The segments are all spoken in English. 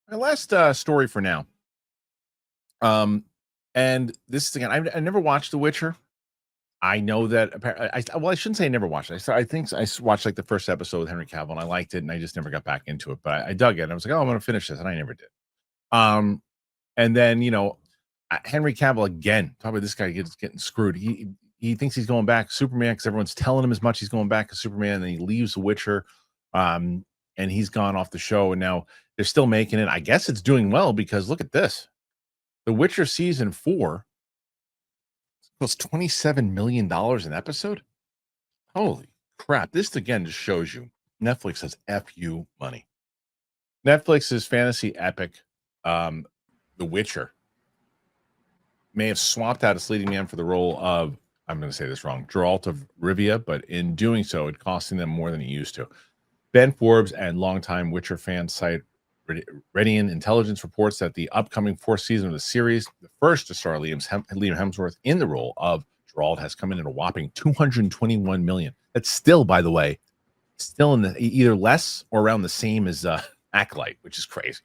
My last story for now. And this is again, I never watched The Witcher. I know that well, I shouldn't say I never watched it. I think watched like the first episode with Henry Cavill, and I liked it, and I just never got back into it. But I dug it. And I was like, oh, I'm going to finish this, and I never did. Um, and then Henry Cavill again. Probably this guy getting screwed. He thinks he's going back Superman because everyone's telling him as much he's going back as Superman, and then he leaves The Witcher. And he's gone off the show, and now they're still making it. I guess it's doing well because look at this. The Witcher season 4 was $27 million an episode. Holy crap. This again just shows you Netflix has F you money. Netflix's fantasy epic, The Witcher, may have swapped out its leading man for the role of, I'm going to say this wrong, Geralt of Rivia, but in doing so, it costing them more than it used to. Ben Forbes and longtime Witcher fan site Radian Intelligence reports that the upcoming fourth season of the series, the first to star Liam Hemsworth in the role of Geralt, has come in at a whopping $221 million. That's still, by the way, still in the either less or around the same as Acolyte, which is crazy.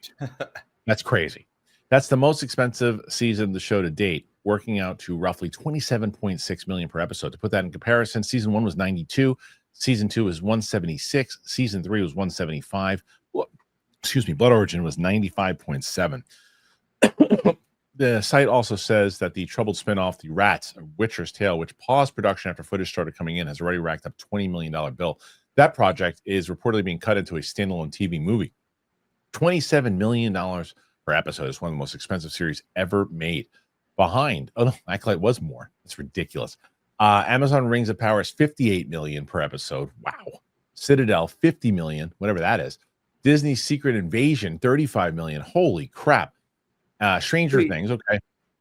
That's crazy. That's the most expensive season of the show to date, working out to roughly $27.6 million per episode. To put that in comparison, season 1 was 92, season 2 was 176, season 3 was 175. Blood Origin was 95.7. The site also says that the troubled spinoff, The Rats, A Witcher's Tale, which paused production after footage started coming in, has already racked up $20 million bill. That project is reportedly being cut into a standalone TV movie. $27 million per episode is one of the most expensive series ever made. Behind, oh no, Acolyte was more. It's ridiculous. Amazon Rings of Power is $58 million per episode. Wow. Citadel, $50 million, whatever that is. Disney's Secret Invasion, $35 million. Holy crap. Stranger Things, okay.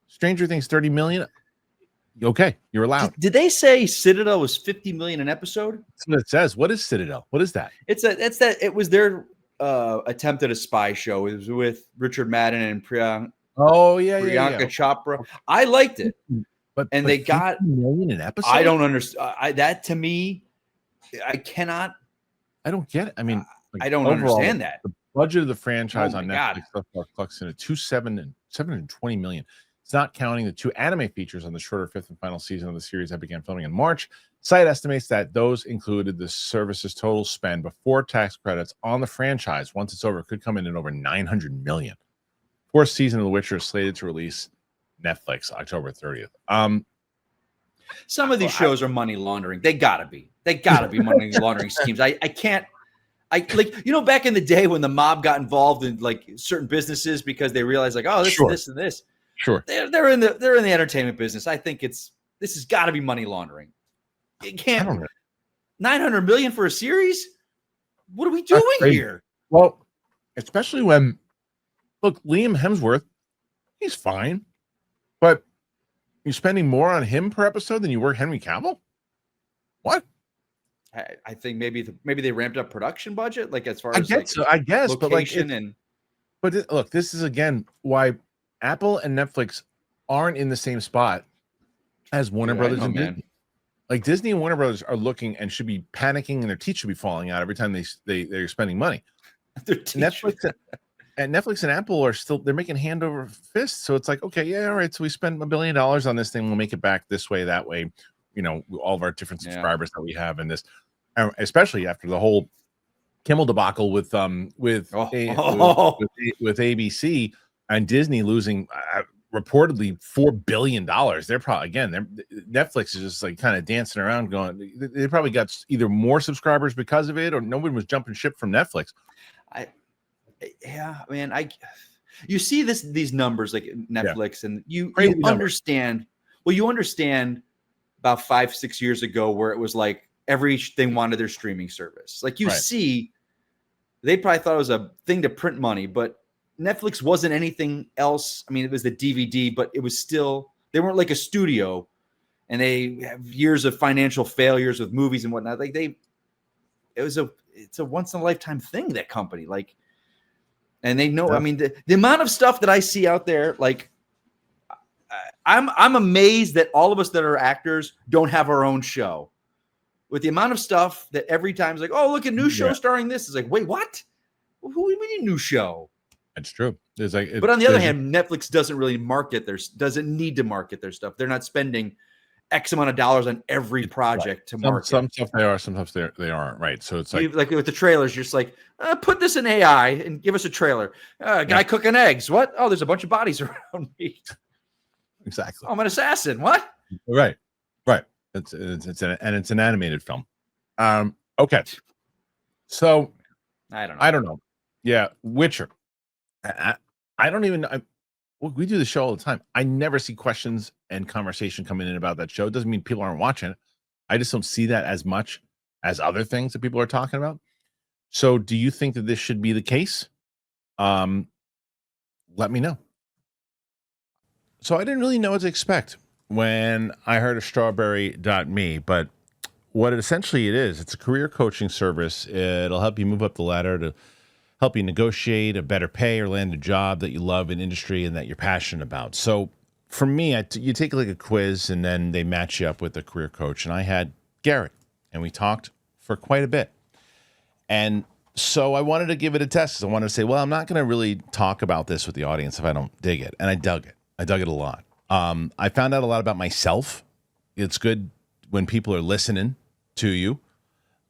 Stranger Things, $30 million. Okay, you're allowed. Did they say Citadel was $50 million an episode? That's what it says. What is Citadel? What is that? It was their attempt at a spy show. It was with Richard Madden and Priyanka Chopra. I liked it. But they got $50 million an episode? I don't understand. That to me, I cannot. I don't get it. I mean, I don't understand that. The budget of the franchise on Netflix clocks in at $720 million. It's not counting the 2 anime features on the shorter 5th and final season of the series that began filming in March. Site estimates that those included the service's total spend before tax credits on the franchise. Once it's over, it could come in at over $900 million. 4th season of The Witcher is slated to release Netflix October 30th. Some of these shows are money laundering. They gotta be money laundering schemes. I can't. Back in the day when the mob got involved in like certain businesses because they realized like, oh, this and this. Sure. They're in the entertainment business. I think this has got to be money laundering. It can't. $900 million for a series? What are we doing here? Well, especially when look, Liam Hemsworth, he's fine, but you're spending more on him per episode than you were Henry Cavill? What? I think maybe they ramped up production budget, like as far as I guess, location but look, this is again why Apple and Netflix aren't in the same spot as Warner Brothers and Disney. Like Disney and Warner Brothers are looking and should be panicking, and their teeth should be falling out every time they're spending money. Netflix and Apple are they're making hand over fist. So it's like, okay, yeah, all right. So we spend $1 billion on this thing. We'll make it back this way, that way. All of our different subscribers that we have in this, especially after the whole Kimmel debacle with ABC and Disney losing reportedly $4 billion. They're probably Netflix is just like kind of dancing around going, they probably got either more subscribers because of it, or nobody was jumping ship from Netflix. You see these numbers like Netflix, and you understand. Well, you understand about 5-6 years ago where it was like everything wanted their streaming service. Like see, they probably thought it was a thing to print money, but Netflix wasn't anything else. I mean, it was the DVD, but it was still, they weren't like a studio, and they have years of financial failures with movies and whatnot. Like it's a once in a lifetime thing, that company. Like, and they know, I mean, the amount of stuff that I see out there, like I'm amazed that all of us that are actors don't have our own show. With the amount of stuff that every time is like, oh, look, a new show starring this. It's like, wait, what? Who do you mean new show? It's true. It's like, but on the other hand, Netflix doesn't really doesn't need to market their stuff. They're not spending X amount of dollars on every project to market. Some stuff they are, some stuff they aren't. Right. So it's like with the trailers, you're just like, put this in AI and give us a trailer. Guy cooking eggs. What? Oh, there's a bunch of bodies around me. Exactly. Oh, I'm an assassin. What? Right. It's an animated film. Okay. So I don't know. Yeah, Witcher. I don't even. We do the show all the time. I never see questions and conversation coming in about that show. It doesn't mean people aren't watching it. I just don't see that as much as other things that people are talking about. So, do you think that this should be the case? Let me know. So, I didn't really know what to expect when I heard of strawberry.me, but what it essentially it's a career coaching service. It'll help you move up the ladder to help you negotiate a better pay or land a job that you love in industry and that you're passionate about. So for me, you take like a quiz and then they match you up with a career coach. And I had Garrett and we talked for quite a bit. And so I wanted to give it a test. I wanted to say, well, I'm not going to really talk about this with the audience if I don't dig it. And I dug it. I dug it a lot. I found out a lot about myself. It's good when people are listening to you.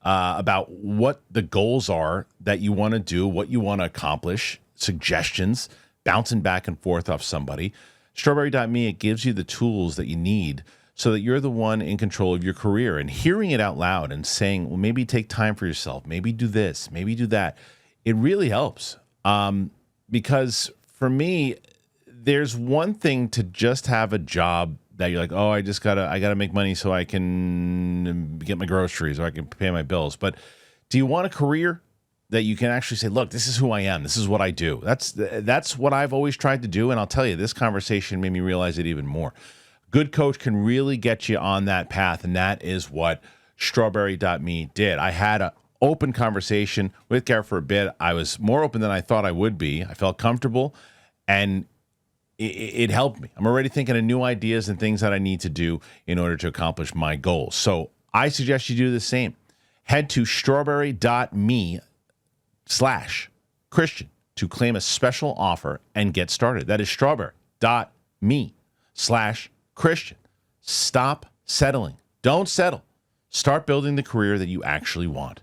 About what the goals are that you want to do, what you want to accomplish, suggestions, bouncing back and forth off somebody. Strawberry.me, it gives you the tools that you need so that you're the one in control of your career. And hearing it out loud and saying, well, maybe take time for yourself, maybe do this, maybe do that. It really helps. Because for me, there's one thing to just have a job that you're like, oh, I gotta make money so I can get my groceries or I can pay my bills. But do you want a career that you can actually say, look, this is who I am. This is what I do. That's what I've always tried to do. And I'll tell you, this conversation made me realize it even more. Good coach can really get you on that path. And that is what strawberry.me did. I had an open conversation with Garrett for a bit. I was more open than I thought I would be. I felt comfortable and it helped me. I'm already thinking of new ideas and things that I need to do in order to accomplish my goals. So I suggest you do the same. Head to strawberry.me/Christian to claim a special offer and get started. That is strawberry.me/Christian. Stop settling. Don't settle. Start building the career that you actually want.